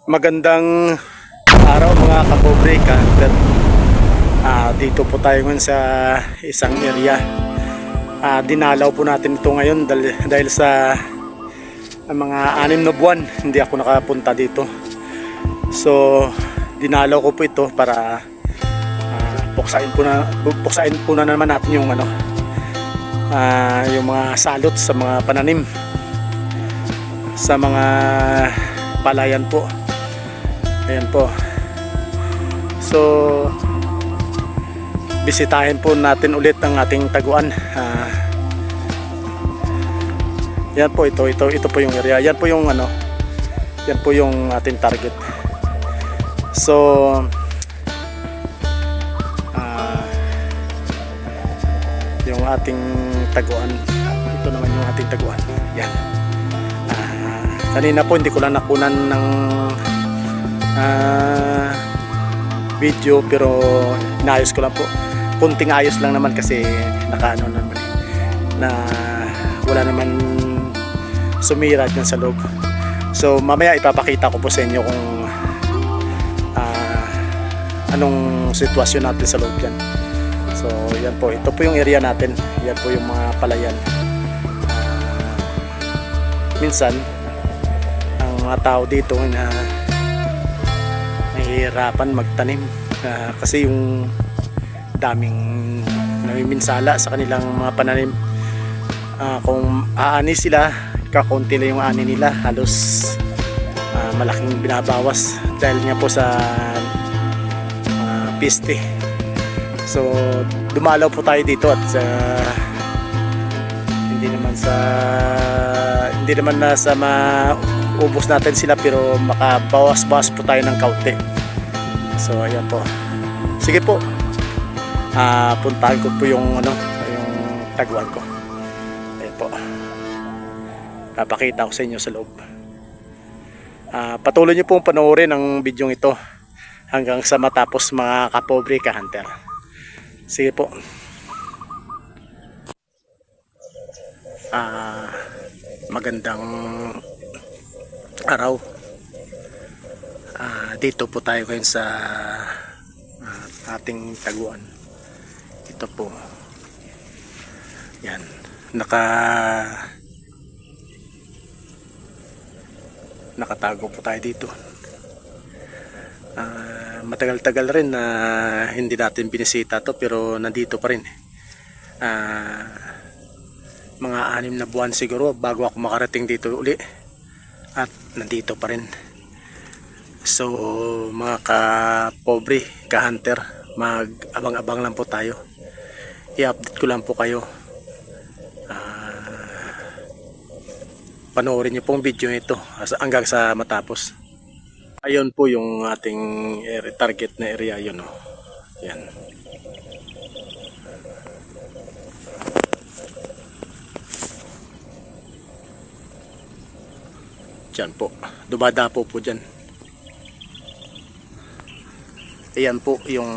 Magandang araw mga kapobre ka-hunter. Dito po tayo ngayon sa isang area. Dinalaw po natin ito ngayon dahil sa mga 6 na buwan hindi ako nakapunta dito. So dinalaw ko po ito para puksain po na naman natin yung yung mga salot sa mga pananim, sa mga palayan po. Ayan po. So bisitahin po natin ulit ang ating taguan. Yan po, ito po yung area. Yan po yung yan po yung ating target. So yung ating taguan, ito naman yung ating taguan. Yan. Kanina po hindi ko lang nakunan ng video, pero inayos ko lang po. Kunting ayos lang naman kasi nakaano naman na wala naman sumira dyan sa loob. So mamaya ipapakita ko po sa inyo kung anong sitwasyon natin sa loob dyan. So yan po, ito po yung area natin. Yan po yung mga palayan. Minsan ang mga tao dito na nahihirapan magtanim kasi yung daming namiminsala sa kanilang mga pananim. Kung aani sila, kakunti lang yung ani nila, halos malaking binabawas dahil nga po sa piste. So dumalaw po tayo dito at hindi naman na sa maubos natin sila, pero makabawas-bawas po tayo ng kaunti. So ayan po. Sige po. Puntahan ko po yung yung taguan ko. Ayan po. Papakita ko sa inyo sa loob. Patuloy niyo pong panoorin ang bidyong ito hanggang sa matapos mga kapobre ka-hunter. Sige po. Magandang araw. Dito po tayo ngayon sa ating taguan. Ito po. Yan. Nakatago po tayo dito. Matagal-tagal rin na hindi natin binisita to, pero nandito pa rin. Mga 6 na buwan siguro bago ako makarating dito uli, at nandito pa rin. So mga kapobre ka-hunter, mag-abang-abang lang po tayo. I-update ko lang po kayo. Panoorin niyo pong video ito hanggang sa matapos. Ayun po yung ating target na area, yun oh. Yan. Diyan po. Dumadapo po dyan. Ayan po yung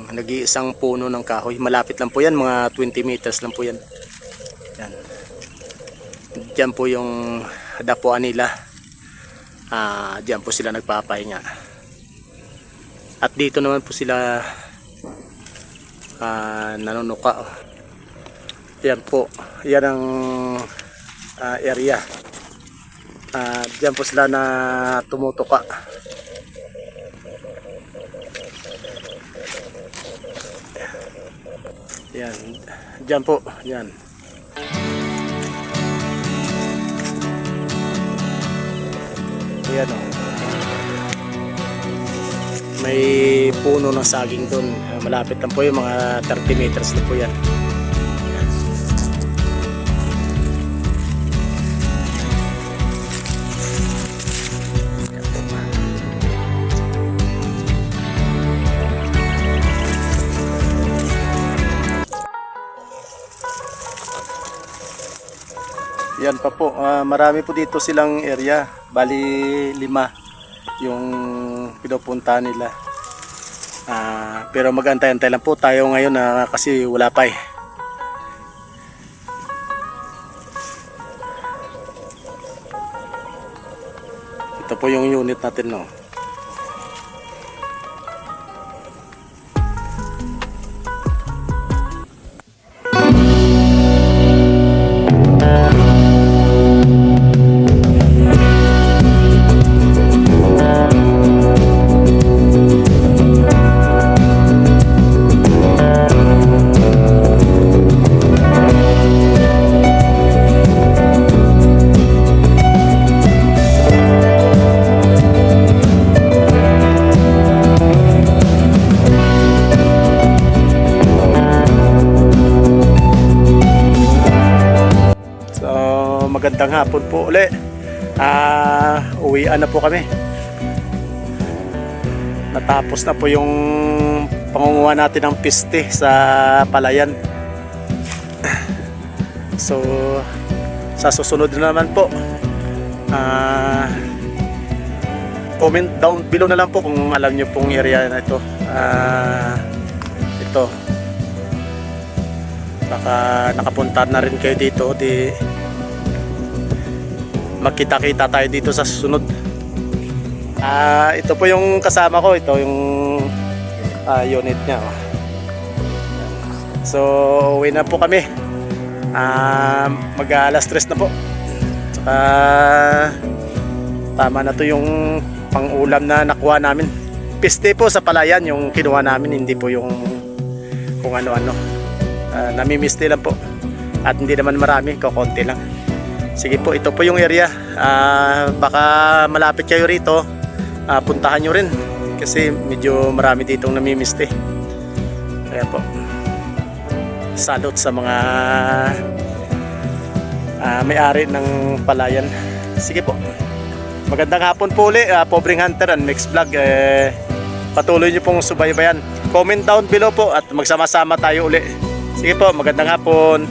nag-iisang puno ng kahoy. Malapit lang po yan. Mga 20 meters lang po yan. Yan. Diyan po yung dapuan nila. Diyan po sila nagpapahinga. At dito naman po sila nanunuka. Yan po. Yan ang area. Diyan po sila na tumutuka. Yan. Diyan po. Yan. Yan o. May puno ng saging doon. Malapit lang po yung mga 30 meters na po yan. Yan pa po, marami po dito silang area, bali 5 yung pinupunta nila. Pero mag-antay-antay lang po tayo ngayon kasi wala pa eh. Ito po yung unit natin, no. magandang hapon po uli. Uwian na po kami. Natapos na po yung pangunguha natin ng piste sa palayan. So sa susunod na naman po, comment down below na lang po kung alam nyo pong area na ito. Ito, baka nakapunta na rin kayo dito, di magkita-kita tayo dito sa susunod. Ito po yung kasama ko, ito yung unit niya. So uwi na po kami. Mag alas 3 na po. Saka tama na to yung pang-ulam na nakuha namin. Piste po sa palayan yung kinuha namin, hindi po yung kung ano-ano. Namimiste lang po. At hindi naman marami, kukunti lang. Sige po, ito po yung area. Baka malapit kayo rito, puntahan nyo rin. Kasi medyo marami ditong namimiste. Kaya po, salute sa mga may-ari ng palayan. Sige po. Magandang hapon po uli, Pobreng Hunter and Mix Vlog. Patuloy nyo pong subaybayan. Comment down below po at magsama-sama tayo uli. Sige po, magandang hapon.